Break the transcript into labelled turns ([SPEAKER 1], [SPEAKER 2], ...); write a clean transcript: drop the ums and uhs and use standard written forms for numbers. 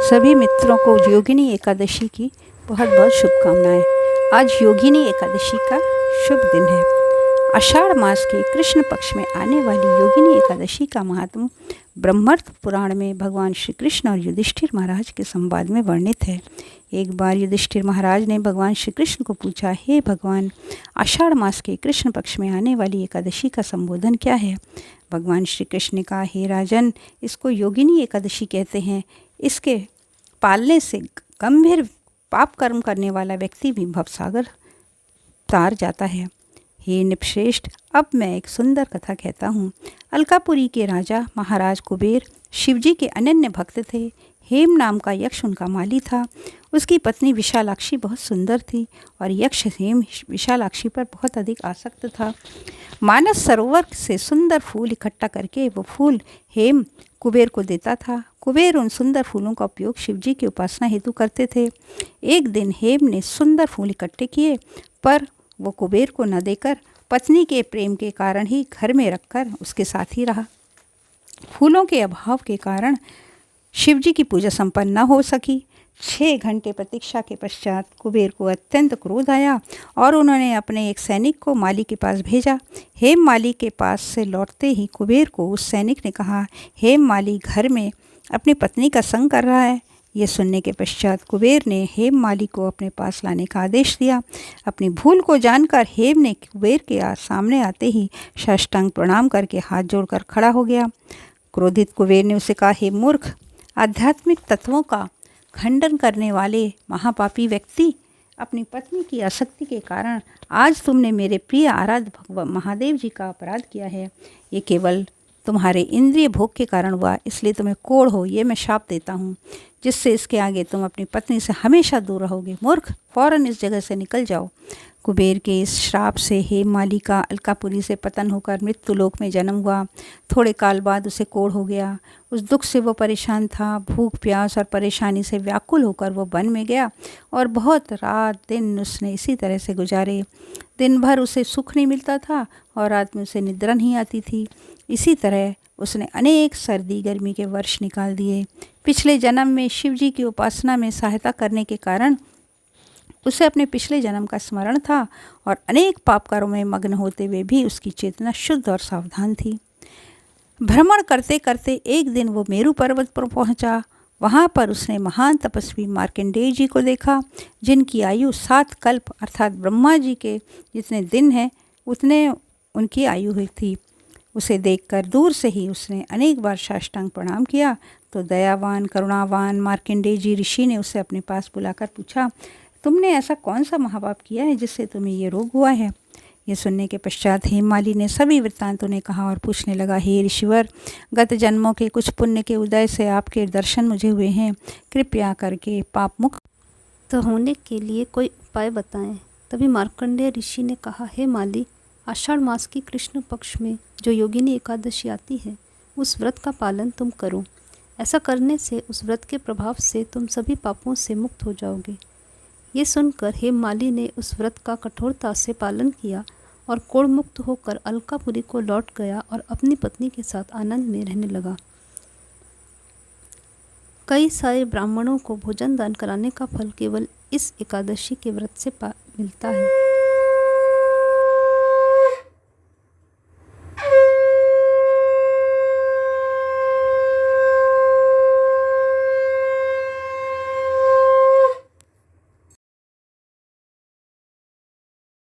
[SPEAKER 1] सभी मित्रों को योगिनी एकादशी की बहुत बहुत शुभकामनाएं। आज योगिनी एकादशी का शुभ दिन है। आषाढ़ मास के कृष्ण पक्ष में आने वाली योगिनी एकादशी का महात्म ब्रह्मार्थ पुराण में भगवान श्री कृष्ण और युधिष्ठिर महाराज के संवाद में वर्णित है। एक बार युधिष्ठिर महाराज ने भगवान श्री कृष्ण को पूछा, हे भगवान, आषाढ़ मास के कृष्ण पक्ष में आने वाली एकादशी का संबोधन क्या है? भगवान श्री कृष्ण ने कहा, हे राजन, इसको योगिनी एकादशी कहते हैं। इसके पालने से गंभीर पाप कर्म करने वाला व्यक्ति भी भवसागर तार जाता है। हे नृपश्रेष्ठ, अब मैं एक सुंदर कथा कहता हूँ। अलकापुरी के राजा महाराज कुबेर शिवजी के अनन्य भक्त थे। हेम नाम का यक्ष उनका माली था। उसकी पत्नी विशालाक्षी बहुत सुंदर थी और यक्ष हेम विशालाक्षी पर बहुत अधिक आसक्त था। मानस सरोवर से सुंदर फूल इकट्ठा करके वो फूल हेम कुबेर को देता था। कुबेर उन सुंदर फूलों का उपयोग शिवजी की उपासना हेतु करते थे। एक दिन हेम ने सुंदर फूल इकट्ठे किए, पर वो कुबेर को न देकर पत्नी के प्रेम के कारण ही घर में रखकर उसके साथ ही रहा। फूलों के अभाव के कारण शिवजी की पूजा संपन्न न हो सकी। 6 घंटे प्रतीक्षा के पश्चात कुबेर को अत्यंत क्रोध आया और उन्होंने अपने एक सैनिक को माली के पास भेजा। हेम माली के पास से लौटते ही कुबेर को उस सैनिक ने कहा, हेम माली घर में अपनी पत्नी का संग कर रहा है। ये सुनने के पश्चात कुबेर ने हेम माली को अपने पास लाने का आदेश दिया। अपनी भूल को जानकर हेम ने कुबेर के सामने आते ही साष्टांग प्रणाम करके हाथ जोड़कर खड़ा हो गया। क्रोधित कुबेर ने उसे कहा, हे मूर्ख, आध्यात्मिक तत्वों का खंडन करने वाले महापापी व्यक्ति, अपनी पत्नी की आसक्ति के कारण आज तुमने मेरे प्रिय आराध्य भगवान महादेव जी का अपराध किया है। ये केवल तुम्हारे इंद्रिय भोग के कारण हुआ, इसलिए तुम्हें कोढ़ हो ये मैं शाप देता हूँ, जिससे इसके आगे तुम अपनी पत्नी से हमेशा दूर रहोगे। मूर्ख, फौरन इस जगह से निकल जाओ। कुबेर के इस श्राप से हेम माली का अलकापुरी से पतन होकर मृत्युलोक में जन्म हुआ। थोड़े काल बाद उसे कोढ़ हो गया। उस दुख से वो परेशान था। भूख प्यास और परेशानी से व्याकुल होकर वो वन में गया और बहुत रात दिन उसने इसी तरह से गुजारे। दिन भर उसे सुख नहीं मिलता था और रात में उसे निद्रा नहीं आती थी। इसी तरह उसने अनेक सर्दी गर्मी के वर्ष निकाल दिए। पिछले जन्म में शिवजी की उपासना में सहायता करने के कारण उसे अपने पिछले जन्म का स्मरण था और अनेक पाप कर्मों में मग्न होते हुए भी उसकी चेतना शुद्ध और सावधान थी। भ्रमण करते करते एक दिन वो मेरू पर्वत पर पहुंचा। वहाँ पर उसने महान तपस्वी मार्कंडेय जी को देखा, जिनकी आयु 7 कल्प अर्थात ब्रह्मा जी के जितने दिन हैं उतने उनकी आयु हुई थी। उसे देखकर दूर से ही उसने अनेक बार साष्टांग प्रणाम किया तो दयावान करुणावान मार्कंडेय जी ऋषि ने उसे अपने पास बुलाकर पूछा, तुमने ऐसा कौन सा महापाप किया है जिससे तुम्हें ये रोग हुआ है? ये सुनने के पश्चात हेममाली ने सभी वृत्तांत उन्हें कहा और पूछने लगा, हे ऋषिवर, गत जन्मों के कुछ पुण्य के उदय से आपके दर्शन मुझे हुए हैं। कृपया करके पाप मुक्त
[SPEAKER 2] होने के लिए कोई उपाय बताएं। तभी मार्कंडेय ऋषि ने कहा, हे माली, आषाढ़ मास की कृष्ण पक्ष में जो योगिनी एकादशी आती है, उस व्रत का पालन तुम करो। ऐसा करने से उस व्रत के प्रभाव से तुम सभी पापों से मुक्त हो जाओगे। ये सुनकर हेम माली ने उस व्रत का कठोरता से पालन किया और कोढ़ मुक्त होकर अलकापुरी को लौट गया और अपनी पत्नी के साथ आनंद में रहने लगा। कई सारे ब्राह्मणों को भोजन दान कराने का फल केवल इस एकादशी के व्रत से मिलता है।